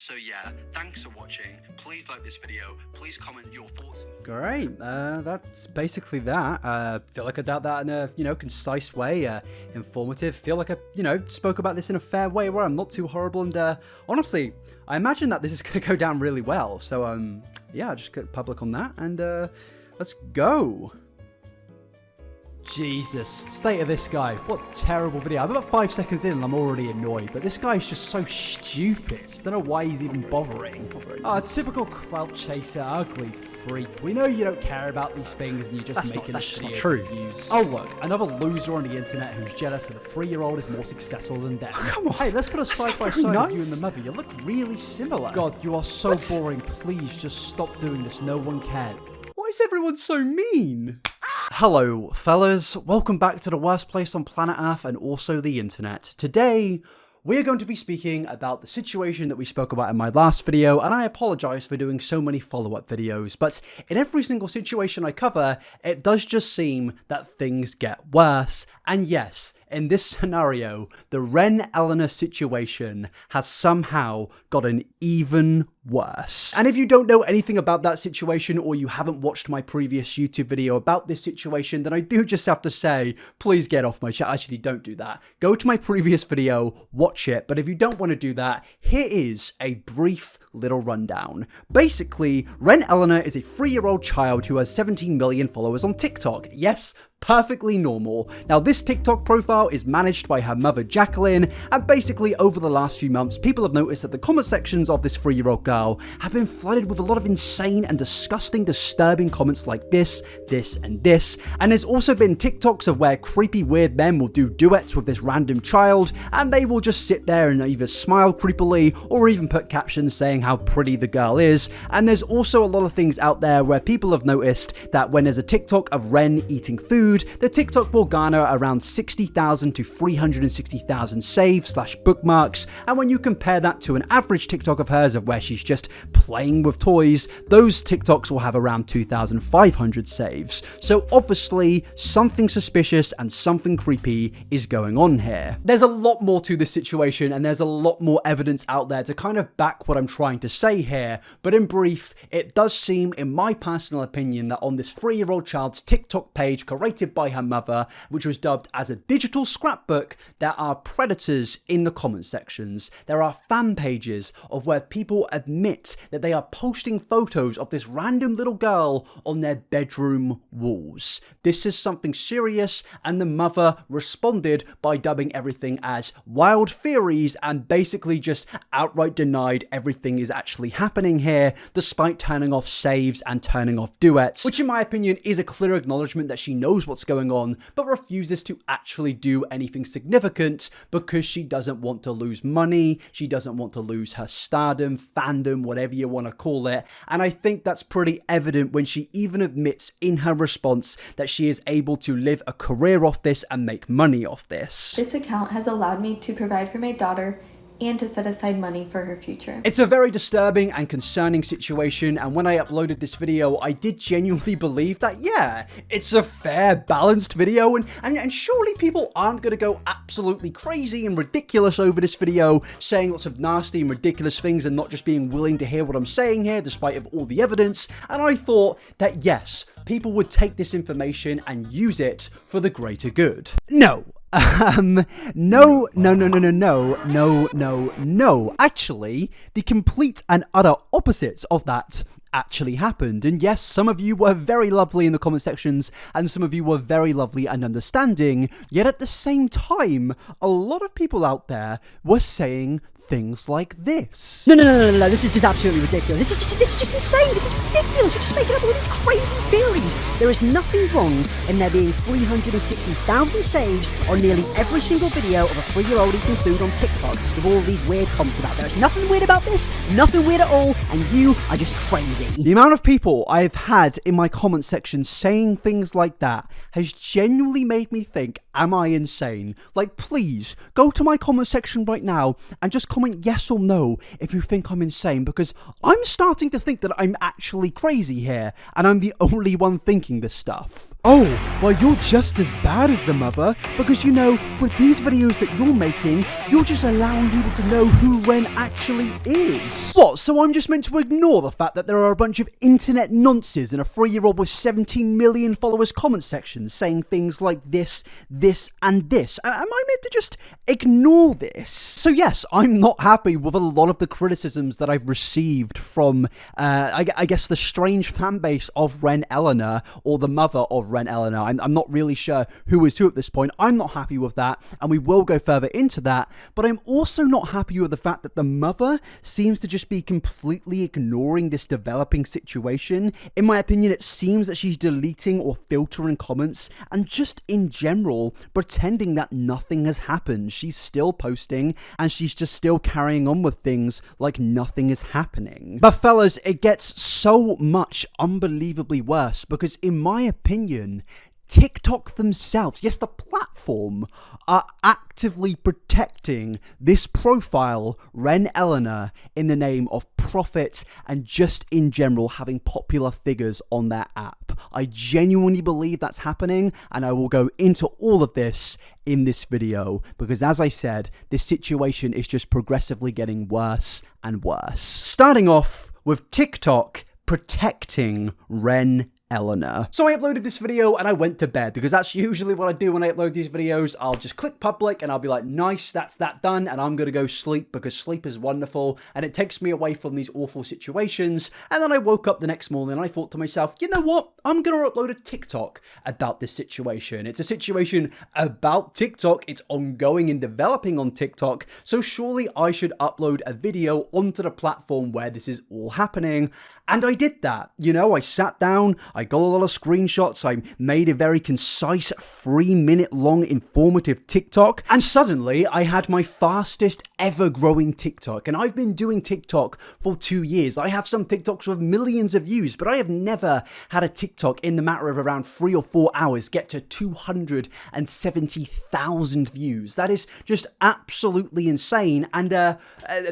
So yeah, thanks for watching. Please like this video. Please comment your thoughts. Great. That's basically that. Feel like I dealt that in a, concise way, informative. Feel like I, spoke about this in a fair way where I'm not too horrible. And honestly, I imagine that this is going to go down really well. So, yeah, just go public on that and let's go. Jesus, state of this guy. What a terrible video. I'm about 5 seconds in and I'm already annoyed, but this guy's just so stupid. Don't know why he's even bothering. Typical clout chaser, ugly freak. We know you don't care about these things and you're just making this video for views. Oh look, another loser on the internet who's jealous that a 3-year-old is more successful than them. Oh, come on. Hey, let's put a side by side of you and the mother. You look really similar. God, you are so boring. Please just stop doing this. No one cared. Why is everyone so mean? Hello, fellas. Welcome back to the worst place on planet Earth and also the internet. Today, we're going to be speaking about the situation that we spoke about in my last video, and I apologize for doing so many follow-up videos, but in every single situation I cover, it does just seem that things get worse. And yes, in this scenario, the Wren Eleanor situation has somehow gotten even worse. And if you don't know anything about that situation or you haven't watched my previous YouTube video about this situation, then I do just have to say, please get off my channel. Actually, don't do that. Go to my previous video, watch it. But if you don't want to do that, here is a brief little rundown. Basically, Wren Eleanor is a 3-year-old child who has 17 million followers on TikTok. Yes, perfectly normal. Now, this TikTok profile is managed by her mother, Jacqueline, and basically over the last few months, people have noticed that the comment sections of this 3-year-old girl have been flooded with a lot of insane and disgusting, disturbing comments like this, and this. And there's also been TikToks of where creepy, weird men will do duets with this random child, and they will just sit there and either smile creepily or even put captions saying how pretty the girl is. And there's also a lot of things out there where people have noticed that when there's a TikTok of Wren eating food, the TikTok will garner around 60,000 to 360,000 saves/bookmarks, and when you compare that to an average TikTok of hers of where she's just playing with toys, those TikToks will have around 2,500 saves. So obviously, something suspicious and something creepy is going on here. There's a lot more to this situation, and there's a lot more evidence out there to kind of back what I'm trying to say here, but in brief, it does seem, in my personal opinion, that on this 3-year-old child's TikTok page, curated by her mother, which was dubbed as a digital scrapbook, there are predators in the comment sections. There are fan pages of where people admit that they are posting photos of this random little girl on their bedroom walls. This is something serious, and the mother responded by dubbing everything as wild theories and basically just outright denied everything is actually happening here, despite turning off saves and turning off duets, which in my opinion is a clear acknowledgement that she knows what's going on, but refuses to actually do anything significant because she doesn't want to lose money, she doesn't want to lose her stardom, fandom, whatever you want to call it. And I think that's pretty evident when she even admits in her response that she is able to live a career off this and make money off this. This account has allowed me to provide for my daughter and to set aside money for her future. It's a very disturbing and concerning situation, and when I uploaded this video, I did genuinely believe that, yeah, it's a fair, balanced video, and surely people aren't going to go absolutely crazy and ridiculous over this video, saying lots of nasty and ridiculous things and not just being willing to hear what I'm saying here, despite of all the evidence. And I thought that, yes, people would take this information and use it for the greater good. No. No. Actually, the complete and utter opposites of that actually happened. And yes, some of you were very lovely in the comment sections, and some of you were very lovely and understanding, yet at the same time, a lot of people out there were saying things like this. No, this is just absolutely ridiculous. This is just insane. This is ridiculous. You're just making up all these crazy theories. There is nothing wrong in there being 360,000 saves on nearly every single video of a 3-year-old eating food on TikTok with all these weird comments about it. There's nothing weird about this, nothing weird at all, and you are just crazy. crazy. The amount of people I've had in my comment section saying things like that has genuinely made me think, am I insane? Like, please, go to my comment section right now and just comment yes or no if you think I'm insane, because I'm starting to think that I'm actually crazy here, and I'm the only one thinking this stuff. Oh, well, you're just as bad as the mother, because, you know, with these videos that you're making, you're just allowing people to know who Wren actually is. What, so I'm just meant to ignore the fact that there are a bunch of internet nonces in a 3-year-old with 17 million followers comment section saying things like this, and this? Am I meant to just ignore this? So yes, I'm not happy with a lot of the criticisms that I've received from, I guess, the strange fan base of Wren Eleanor, or the mother of Wren Eleanor. I'm not really sure who is who at this point. I'm not happy with that, and we will go further into that, but I'm also not happy with the fact that the mother seems to just be completely ignoring this developing situation. In my opinion, it seems that she's deleting or filtering comments, and just in general, pretending that nothing has happened. She's still posting, and she's just still carrying on with things like nothing is happening. But fellas, it gets so much unbelievably worse, because in my opinion, TikTok themselves, yes, the platform, are actively protecting this profile, Wren Eleanor, in the name of profit and just in general having popular figures on their app. I genuinely believe that's happening, and I will go into all of this in this video, because as I said, this situation is just progressively getting worse and worse. Starting off with TikTok protecting Wren Eleanor. So I uploaded this video and I went to bed, because that's usually what I do when I upload these videos. I'll just click public and I'll be like, nice, that's that done, and I'm gonna go sleep, because sleep is wonderful and it takes me away from these awful situations. And then I woke up the next morning and I thought to myself, you know what, I'm gonna upload a TikTok about this situation. It's a situation about TikTok, it's ongoing and developing on TikTok, so surely I should upload a video onto the platform where this is all happening. And I did that. You know, I sat down, I got a lot of screenshots, I made a very concise 3-minute long informative TikTok, and suddenly I had my fastest ever growing TikTok. And I've been doing TikTok for 2 years. I have some TikToks with millions of views, but I have never had a TikTok in the matter of around 3 or 4 hours get to 270,000 views. That is just absolutely insane, and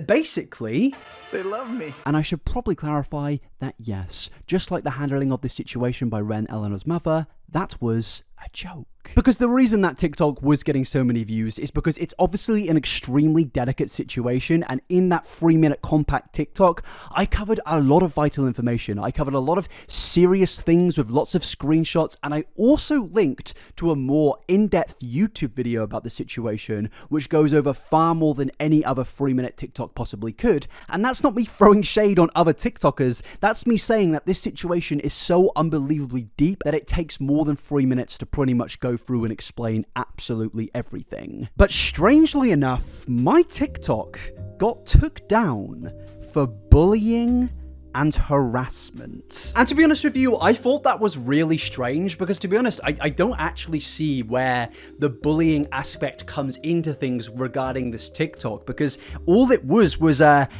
basically, they love me. And I should probably clarify that yes, just like the handling of this situation by Wren Eleanor's mother, that was a joke. Because the reason that TikTok was getting so many views is because it's obviously an extremely delicate situation, and in that 3-minute compact TikTok, I covered a lot of vital information. I covered a lot of serious things with lots of screenshots, and I also linked to a more in-depth YouTube video about the situation, which goes over far more than any other 3-minute TikTok possibly could. And that's not me throwing shade on other TikTokers, that's me saying that this situation is so unbelievably deep that it takes more than 3 minutes to pretty much go through and explain absolutely everything. But strangely enough, my TikTok got took down for bullying and harassment. And to be honest with you, I thought that was really strange, because to be honest, I don't actually see where the bullying aspect comes into things regarding this TikTok, because all it was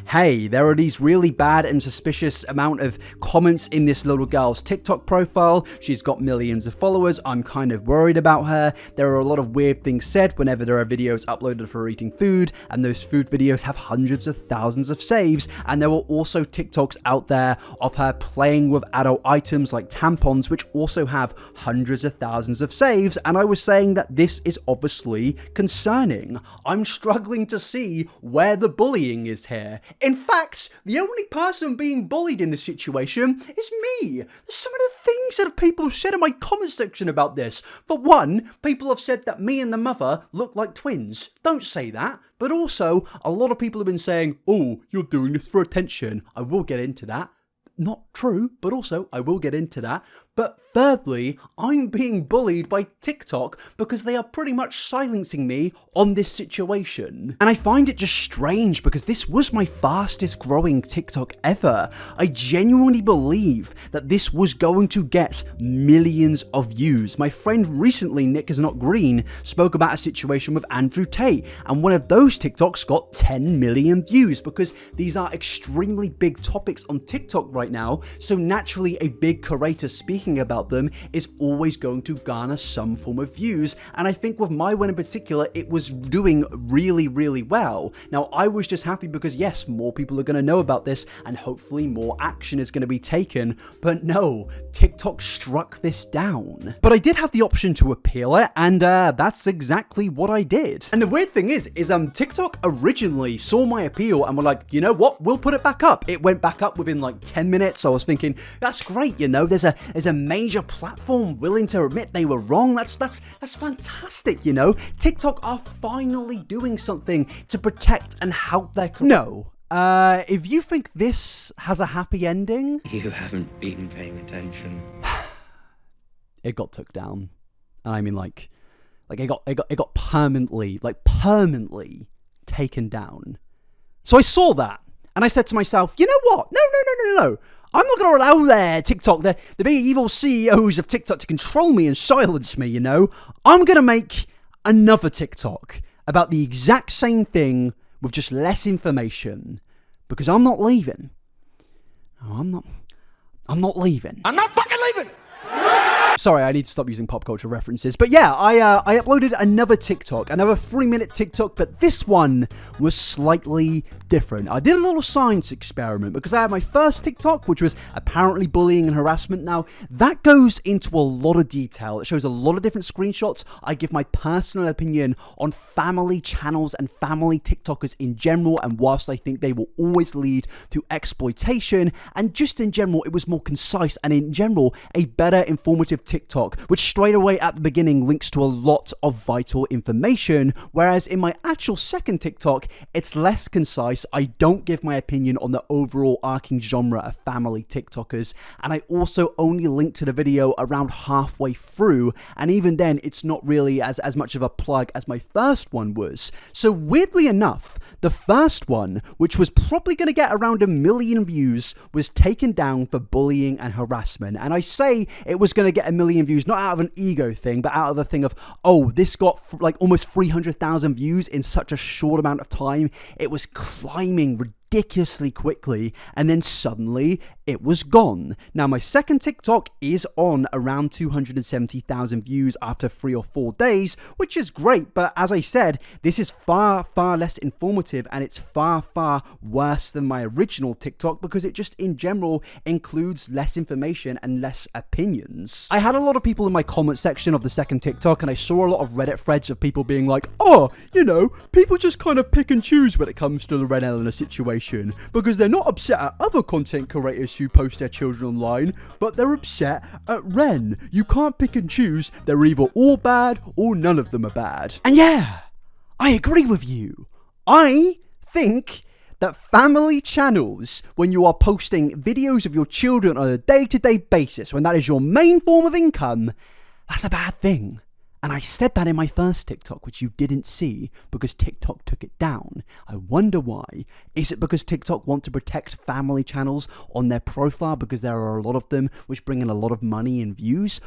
hey, there are these really bad and suspicious amount of comments in this little girl's TikTok profile. She's got millions of followers. I'm kind of worried about her. There are a lot of weird things said whenever there are videos uploaded of her eating food, and those food videos have hundreds of thousands of saves. And there were also TikToks out there of her playing with adult items like tampons, which also have hundreds of thousands of saves, and I was saying that this is obviously concerning. I'm struggling to see where the bullying is here. In fact, the only person being bullied in this situation is me. Some of the things that people have said in my comment section about this. For one, people have said that me and the mother look like twins. Don't say that. But also, a lot of people have been saying, oh, you're doing this for attention. I will get into that. Not true, but also I will get into that. But thirdly, I'm being bullied by TikTok because they are pretty much silencing me on this situation. And I find it just strange, because this was my fastest growing TikTok ever. I genuinely believe that this was going to get millions of views. My friend recently, Nick is Not Green, spoke about a situation with Andrew Tate, and one of those TikToks got 10 million views, because these are extremely big topics on TikTok right right now, so naturally a big creator speaking about them is always going to garner some form of views, and I think with my one in particular, it was doing really, really well. Now, I was just happy because yes, more people are going to know about this, and hopefully more action is going to be taken, but no, TikTok struck this down. But I did have the option to appeal it, and that's exactly what I did. And the weird thing is TikTok originally saw my appeal and were like, you know what, we'll put it back up. It went back up within like 10 minutes. I was thinking, that's great, you know, there's a major platform willing to admit they were wrong. That's fantastic, you know. TikTok are finally doing something to protect and help their... No. If you think this has a happy ending... You haven't been paying attention. It got took down. I mean, like it got permanently taken down. So I saw that, and I said to myself, you know what? No. I'm not going to allow TikTok, the big evil CEOs of TikTok to control me and silence me, you know? I'm going to make another TikTok about the exact same thing with just less information, because I'm not leaving. No, I'm not leaving. I'm not fucking leaving! Sorry, I need to stop using pop culture references. But yeah, I uploaded another TikTok, another 3-minute TikTok, but this one was slightly different. I did a little science experiment because I had my first TikTok, which was apparently bullying and harassment. Now, that goes into a lot of detail. It shows a lot of different screenshots. I give my personal opinion on family channels and family TikTokers in general, and whilst I think they will always lead to exploitation, and just in general, it was more concise and in general, a better informative TikTok, which straight away at the beginning links to a lot of vital information, whereas in my actual second TikTok, it's less concise. I don't give my opinion on the overall arcing genre of family TikTokers, and I also only link to the video around halfway through, and even then, it's not really as much of a plug as my first one was. So weirdly enough, the first one, which was probably going to get around 1 million views, was taken down for bullying and harassment, and I say it was going to get 1 million views, not out of an ego thing, but out of the thing of, oh, this got like almost 300,000 views in such a short amount of time. It was climbing ridiculously quickly, and then suddenly it was gone. Now, my second TikTok is on around 270,000 views after 3 or 4 days, which is great, but as I said, this is far, far less informative, and it's far, far worse than my original TikTok because it just in general includes less information and less opinions. I had a lot of people in my comment section of the second TikTok, and I saw a lot of Reddit threads of people being like, oh, you know, people just kind of pick and choose when it comes to the Wren Eleanor situation, because they're not upset at other content creators who post their children online, but they're upset at Wren. You can't pick and choose. They're either all bad or none of them are bad. And yeah, I agree with you. I think that family channels, when you are posting videos of your children on a day-to-day basis, when that is your main form of income, that's a bad thing. And I said that in my first TikTok, which you didn't see because TikTok took it down. I wonder why. Is it because TikTok want to protect family channels on their profile because there are a lot of them which bring in a lot of money and views?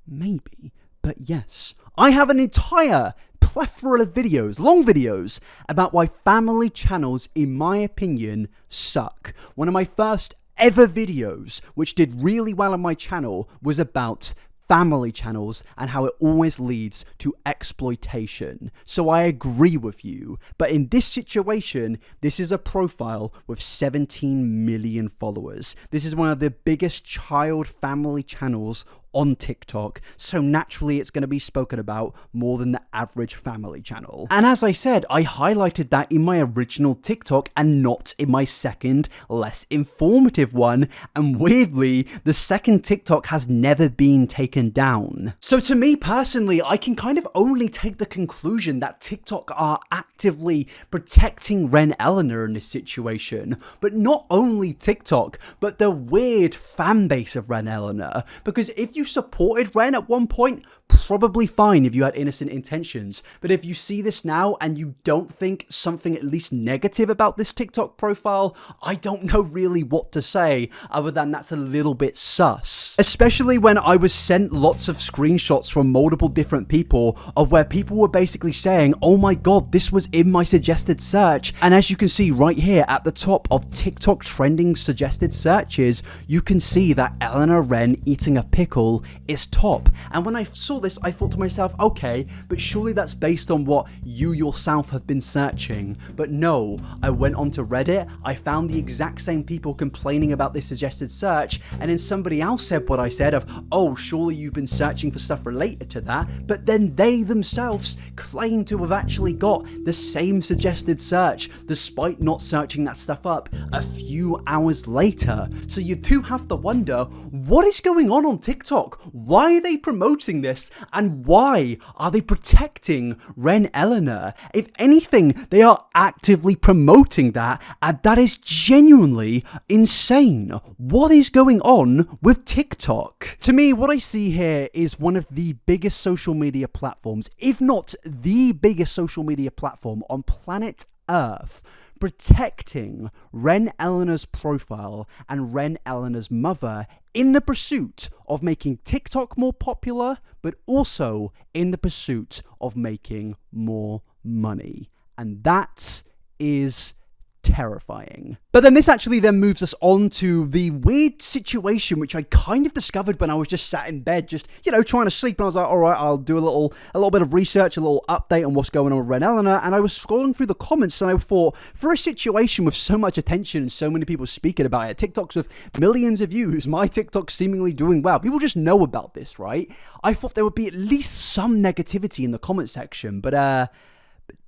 Maybe. But yes, I have an entire plethora of videos, long videos, about why family channels, in my opinion, suck. One of my first ever videos, which did really well on my channel, was about family channels and how it always leads to exploitation. So I agree with you, but in this situation, this is a profile with 17 million followers. This is one of the biggest child family channels on TikTok, so naturally it's going to be spoken about more than the average family channel. And as I said, I highlighted that in my original TikTok and not in my second, less informative one, and weirdly, the second TikTok has never been taken down. So to me personally, I can kind of only take the conclusion that TikTok are actively protecting Wren Eleanor in this situation, but not only TikTok, but the weird fan base of Wren Eleanor, because if you supported Wren at one point, probably fine if you had innocent intentions. But if you see this now and you don't think something at least negative about this TikTok profile, I don't know really what to say other than that's a little bit sus. Especially when I was sent lots of screenshots from multiple different people of where people were basically saying, oh my god, this was in my suggested search. And as you can see right here at the top of TikTok trending suggested searches, you can see that Eleanor Wren eating a pickle is top. And when I saw this, I thought to myself, okay, but surely that's based on what you yourself have been searching. But no, I went onto Reddit, I found the exact same people complaining about this suggested search, and then somebody else said what I said of, oh, surely you've been searching for stuff related to that, but then they themselves claim to have actually got the same suggested search, despite not searching that stuff up a few hours later. So you do have to wonder, what is going on TikTok? Why are they promoting this? And why are they protecting Wren Eleanor? If anything, they are actively promoting that, and that is genuinely insane. What is going on with TikTok? To me, what I see here is one of the biggest social media platforms, if not the biggest social media platform on planet Earth, protecting Wren Eleanor's profile and Wren Eleanor's mother in the pursuit of making TikTok more popular, but also in the pursuit of making more money. And that is terrifying. But then this actually then moves us on to the weird situation which I kind of discovered when I was just sat in bed, just, you know, trying to sleep, and I was like, all right, I'll do a little bit of research, a little update on what's going on with Wren Eleanor, and I was scrolling through the comments, and I thought, for a situation with so much attention and so many people speaking about it, TikToks with millions of views, my TikTok seemingly doing well, people just know about this, right? I thought there would be at least some negativity in the comment section, but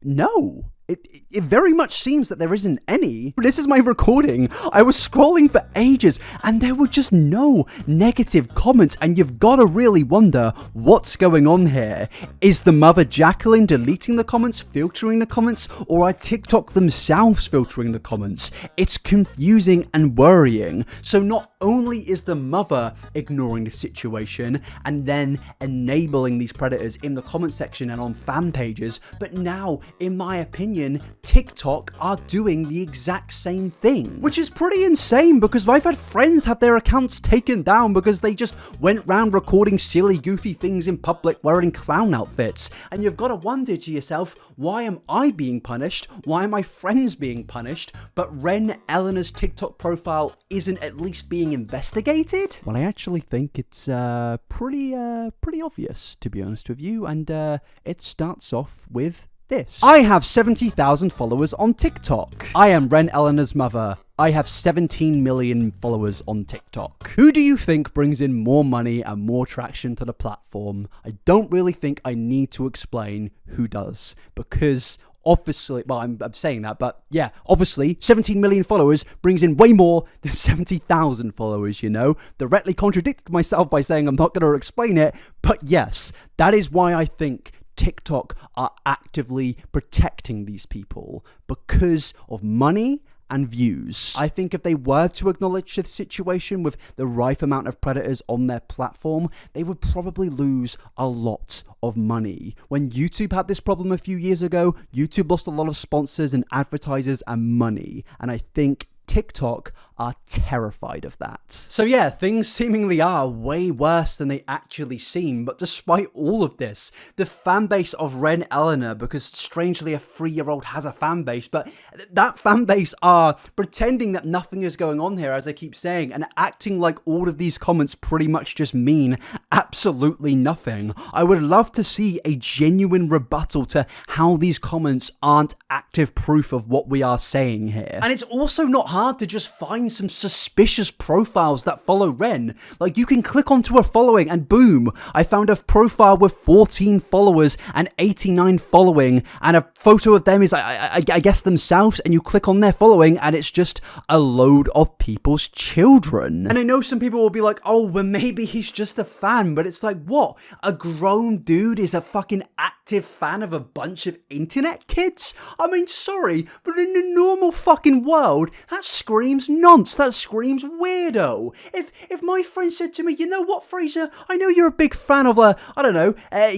no. It very much seems that there isn't any. This is my recording. I was scrolling for ages and there were just no negative comments, and you've got to really wonder what's going on here. Is the mother Jacqueline deleting the comments, filtering the comments, or are TikTok themselves filtering the comments? It's confusing and worrying. So not only is the mother ignoring the situation and then enabling these predators in the comment section and on fan pages, but now, in my opinion, TikTok are doing the exact same thing, which is pretty insane because I've had friends have their accounts taken down because they just went round recording silly, goofy things in public wearing clown outfits. And you've got to wonder to yourself, why am I being punished? Why are my friends being punished? But Wren Eleanor's TikTok profile isn't at least being investigated? Well, I actually think it's pretty obvious, to be honest with you, and it starts off with this. I have 70,000 followers on TikTok. I am Wren Eleanor's mother. I have 17 million followers on TikTok. Who do you think brings in more money and more traction to the platform? I don't really think I need to explain who does, because obviously, well, I'm saying that, but yeah, obviously 17 million followers brings in way more than 70,000 followers, you know? Directly contradicted myself by saying I'm not going to explain it, but yes, that is why I think TikTok are actively protecting these people, because of money and views. I think if they were to acknowledge this situation with the right amount of predators on their platform, they would probably lose a lot of money. When YouTube had this problem a few years ago, YouTube lost a lot of sponsors and advertisers and money, and I think TikTok are terrified of that. So yeah, things seemingly are way worse than they actually seem, but despite all of this, the fan base of Wren Eleanor, because strangely a 3-year-old has a fan base, but that fan base are pretending that nothing is going on here, as I keep saying, and acting like all of these comments pretty much just mean absolutely nothing. I would love to see a genuine rebuttal to how these comments aren't active proof of what we are saying here. And it's also not hard to just find some suspicious profiles that follow Wren. Like, you can click onto a following and boom, I found a profile with 14 followers and 89 following, and a photo of them is, I guess, themselves, and you click on their following and it's just a load of people's children. And I know some people will be like, oh, well, maybe he's just a fan, but it's like, what? A grown dude is a fucking active fan of a bunch of internet kids? I mean, sorry, but in the normal fucking world, that's screams nonce. That screams weirdo. If my friend said to me, you know what, Fraser, I know you're a big fan of, I don't know,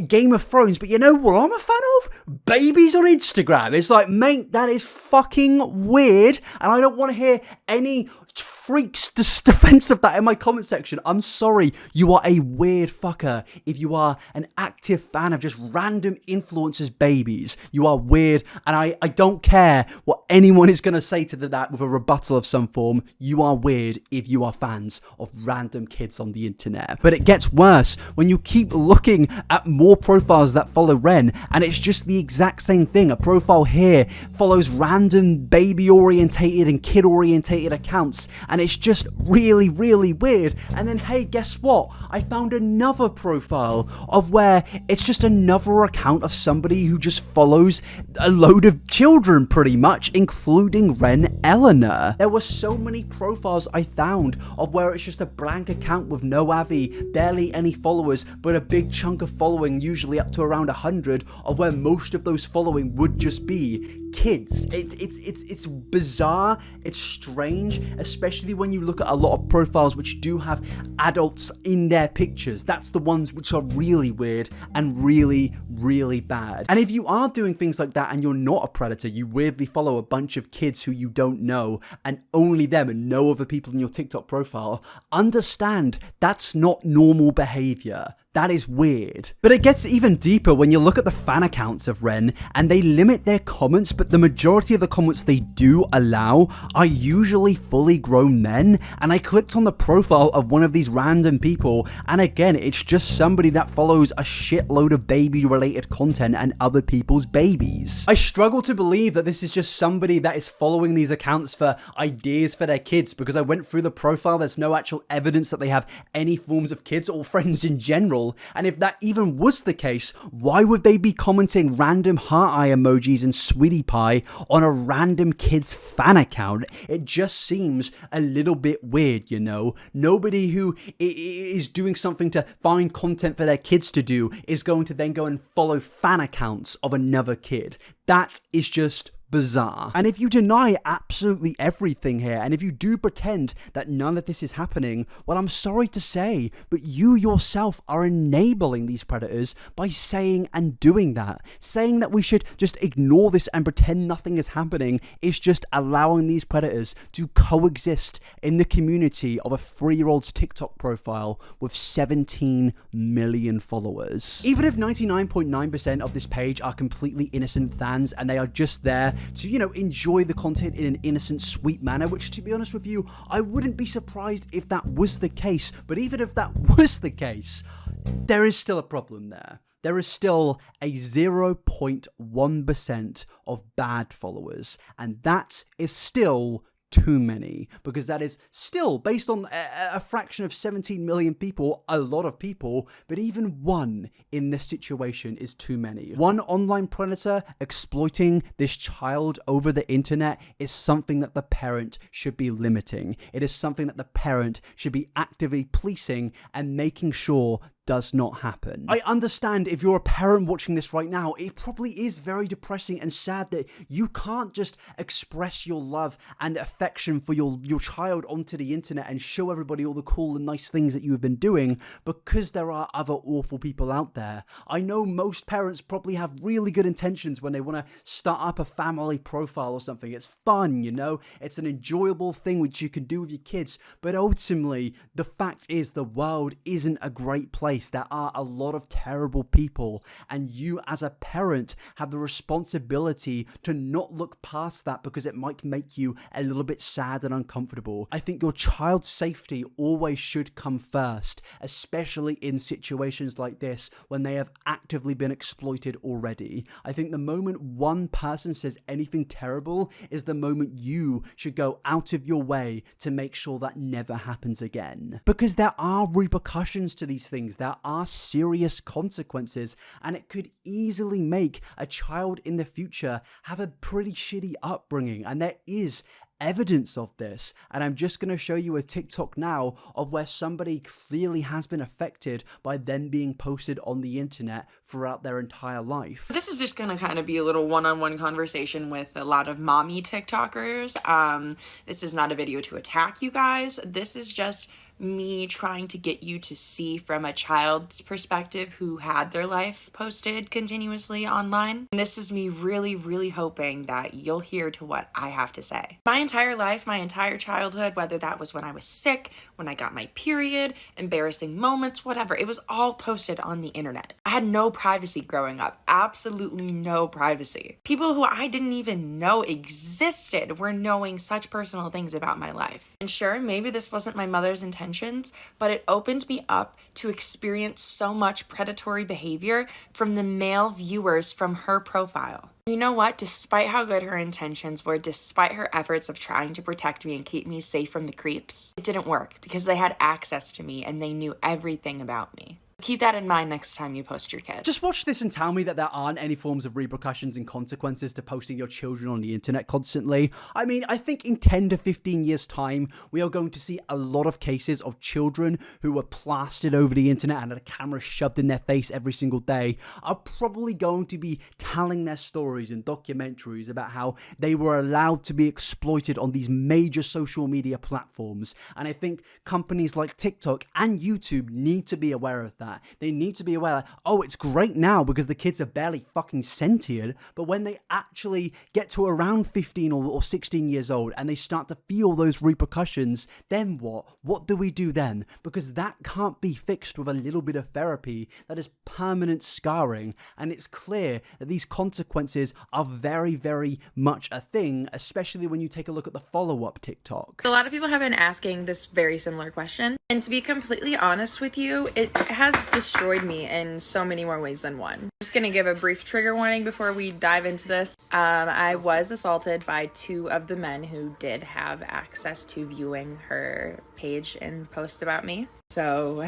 Game of Thrones, but you know what I'm a fan of? Babies on Instagram. It's like, mate, that is fucking weird, and I don't want to hear any freaks defense of that in my comment section. I'm sorry, you are a weird fucker if you are an active fan of just random influencers' babies. You are weird, and I don't care what anyone is going to say to that with a rebuttal of some form. You are weird if you are fans of random kids on the internet. But it gets worse when you keep looking at more profiles that follow Wren, and it's just the exact same thing. A profile here follows random baby-orientated and kid-orientated accounts, and it's just really, really weird. And then, hey, guess what? I found another profile of where it's just another account of somebody who just follows a load of children, pretty much, including Wren Eleanor. There were so many profiles I found of where it's just a blank account with no avi, barely any followers, but a big chunk of following, usually up to around 100, of where most of those following would just be kids. It's bizarre, it's strange, especially when you look at a lot of profiles which do have adults in their pictures. That's the ones which are really weird and really, really bad. And if you are doing things like that and you're not a predator, you weirdly follow a bunch of kids who you don't know and only them and no other people in your TikTok profile, understand that's not normal behavior. That is weird. But it gets even deeper when you look at the fan accounts of Wren, and they limit their comments, but the majority of the comments they do allow are usually fully grown men. And I clicked on the profile of one of these random people, and again, it's just somebody that follows a shitload of baby-related content and other people's babies. I struggle to believe that this is just somebody that is following these accounts for ideas for their kids, because I went through the profile, there's no actual evidence that they have any forms of kids or friends in general. And if that even was the case, why would they be commenting random heart eye emojis and sweetie pie on a random kid's fan account? It just seems a little bit weird, you know? Nobody who is doing something to find content for their kids to do is going to then go and follow fan accounts of another kid. That is just bizarre. And if you deny absolutely everything here, and if you do pretend that none of this is happening, well, I'm sorry to say, but you yourself are enabling these predators by saying and doing that. Saying that we should just ignore this and pretend nothing is happening is just allowing these predators to coexist in the community of a 3-year-old's TikTok profile with 17 million followers. Even if 99.9% of this page are completely innocent fans and they are just there to, you know, enjoy the content in an innocent, sweet manner, which, to be honest with you, I wouldn't be surprised if that was the case. But even if that was the case, there is still a problem there. There is still a 0.1% of bad followers, and that is still too many, because that is still, based on a fraction of 17 million people, a lot of people, but even one in this situation is too many. One online predator exploiting this child over the internet is something that the parent should be limiting. It is something that the parent should be actively policing and making sure does not happen. I understand if you're a parent watching this right now, it probably is very depressing and sad that you can't just express your love and affection for your child onto the internet and show everybody all the cool and nice things that you have been doing, because there are other awful people out there. I know most parents probably have really good intentions when they want to start up a family profile or something. It's fun, you know? It's an enjoyable thing which you can do with your kids, but ultimately, the fact is the world isn't a great place. There are a lot of terrible people, and you as a parent have the responsibility to not look past that, because it might make you a little bit sad and uncomfortable. I think your child's safety always should come first, especially in situations like this when they have actively been exploited already. I think the moment one person says anything terrible is the moment you should go out of your way to make sure that never happens again. Because there are repercussions to these things. There are serious consequences, and it could easily make a child in the future have a pretty shitty upbringing, and there is evidence of this, and I'm just going to show you a TikTok now of where somebody clearly has been affected by them being posted on the internet throughout their entire life. This is just gonna kind of be a little one-on-one conversation with a lot of mommy TikTokers. This is not a video to attack you guys. This is just me trying to get you to see from a child's perspective who had their life posted continuously online. And this is me really, really hoping that you'll hear to what I have to say. My entire life, my entire childhood, whether that was when I was sick, when I got my period, embarrassing moments, whatever, it was all posted on the internet. I had no privacy growing up, absolutely no privacy. People who I didn't even know existed were knowing such personal things about my life. And sure, maybe this wasn't my mother's intentions, but it opened me up to experience so much predatory behavior from the male viewers from her profile. You know what? Despite how good her intentions were, despite her efforts of trying to protect me and keep me safe from the creeps, it didn't work because they had access to me and they knew everything about me. Keep that in mind next time you post your kid. Just watch this and tell me that there aren't any forms of repercussions and consequences to posting your children on the internet constantly. I mean, I think in 10 to 15 years' time, we are going to see a lot of cases of children who were plastered over the internet and had a camera shoved in their face every single day are probably going to be telling their stories in documentaries about how they were allowed to be exploited on these major social media platforms. And I think companies like TikTok and YouTube need to be aware of that. They need to be aware that, oh, it's great now because the kids are barely fucking sentient, but when they actually get to around 15 or 16 years old and they start to feel those repercussions, then what? What do we do then? Because that can't be fixed with a little bit of therapy. That is permanent scarring, and it's clear that these consequences are very, very much a thing, especially when you take a look at the follow-up TikTok. A lot of people have been asking this very similar question, and to be completely honest with you, it has destroyed me in so many more ways than one. I'm just gonna give a brief trigger warning before we dive into this. I was assaulted by two of the men who did have access to viewing her page and posts about me. So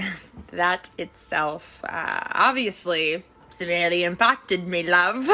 that itself obviously severely impacted me, love.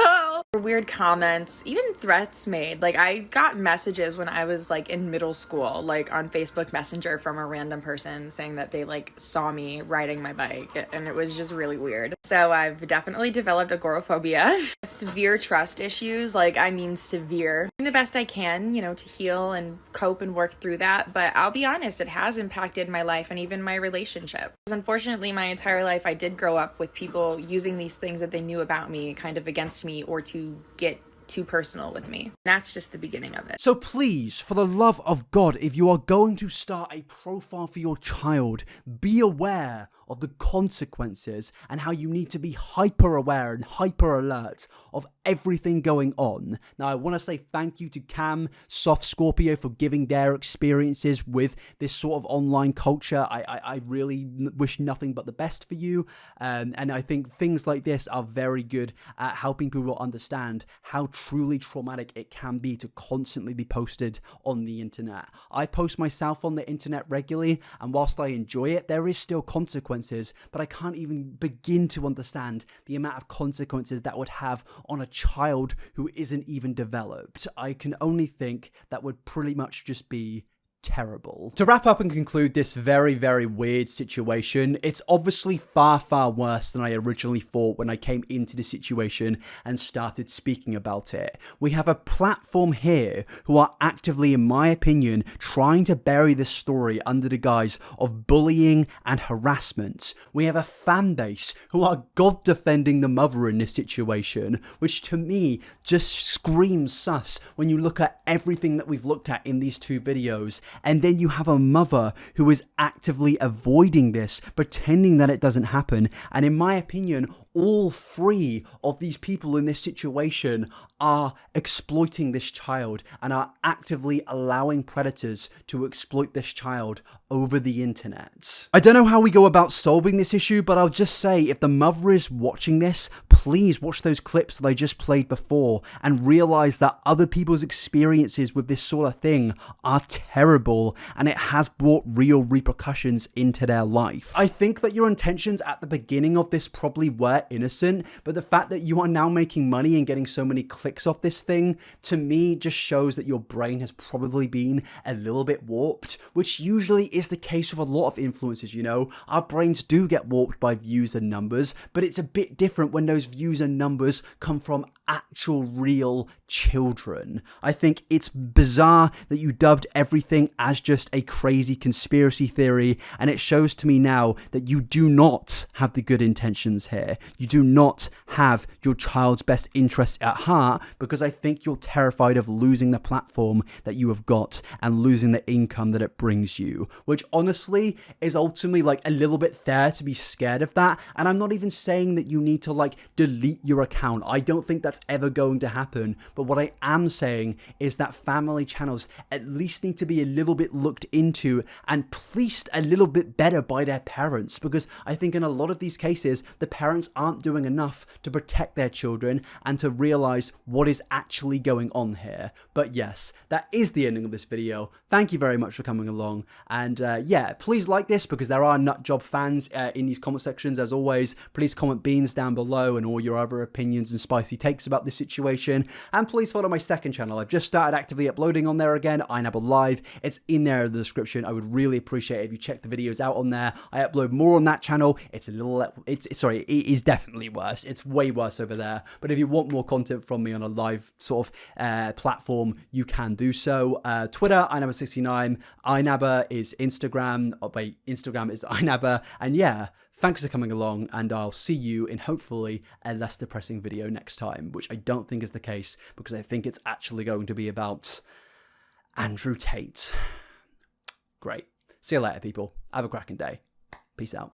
Weird comments, even threats made. Like, I got messages when I was like in middle school, like on Facebook Messenger from a random person saying that they like saw me riding my bike, and it was just really weird. So I've definitely developed agoraphobia, severe trust issues, like I mean severe. I'm doing the best I can, you know, to heal and cope and work through that, but I'll be honest, it has impacted my life and even my relationship. Because unfortunately, my entire life I did grow up with people using these things that they knew about me kind of against me or to get too personal with me. That's just the beginning of it. So please, for the love of God, if you are going to start a profile for your child, be aware of the consequences and how you need to be hyper aware and hyper alert of everything going on. Now, I want to say thank you to Cam, Soft Scorpio for giving their experiences with this sort of online culture. I really wish nothing but the best for you. And I think things like this are very good at helping people understand how truly traumatic it can be to constantly be posted on the internet. I post myself on the internet regularly, and whilst I enjoy it, there is still consequences, but I can't even begin to understand the amount of consequences that would have on a child who isn't even developed. I can only think that would pretty much just be terrible. To wrap up and conclude this very, very weird situation, it's obviously far, far worse than I originally thought when I came into the situation and started speaking about it. We have a platform here who are actively, in my opinion, trying to bury this story under the guise of bullying and harassment. We have a fan base who are God defending the mother in this situation, which to me just screams sus when you look at everything that we've looked at in these two videos. And then you have a mother who is actively avoiding this, pretending that it doesn't happen. And in my opinion, all three of these people in this situation are exploiting this child and are actively allowing predators to exploit this child over the internet. I don't know how we go about solving this issue, but I'll just say if the mother is watching this, please watch those clips that I just played before and realize that other people's experiences with this sort of thing are terrible and it has brought real repercussions into their life. I think that your intentions at the beginning of this probably were innocent, but the fact that you are now making money and getting so many clicks off this thing, to me, just shows that your brain has probably been a little bit warped, which usually is the case with a lot of influencers, you know? Our brains do get warped by views and numbers, but it's a bit different when those views and numbers come from actual real children. I think it's bizarre that you dubbed everything as just a crazy conspiracy theory, and it shows to me now that you do not have the good intentions here. You do not have your child's best interests at heart, because I think you're terrified of losing the platform that you have got and losing the income that it brings you, which honestly is ultimately like a little bit fair to be scared of that. And I'm not even saying that you need to like delete your account. I don't think that's ever going to happen. But what I am saying is that family channels at least need to be a little bit looked into and policed a little bit better by their parents, because I think in a lot of these cases the parents aren't doing enough to protect their children and to realize what is actually going on here. But yes, that is the ending of this video. Thank you very much for coming along, and yeah, please like this because there are nutjob fans in these comment sections. As always, please comment beans down below and all your other opinions and spicy takes about this situation, and please follow my second channel. I've just started actively uploading on there again, inabber Live. It's in there in the description. I would really appreciate it if you check the videos out on there. I upload more on that channel. It is definitely worse. It's way worse over there, but if you want more content from me on a live sort of platform, you can do so. Twitter, inabber69, inabber is Instagram. Instagram is inabber, and yeah, thanks for coming along, and I'll see you in hopefully a less depressing video next time, which I don't think is the case, because I think it's actually going to be about Andrew Tate. Great. See you later, people. Have a cracking day. Peace out.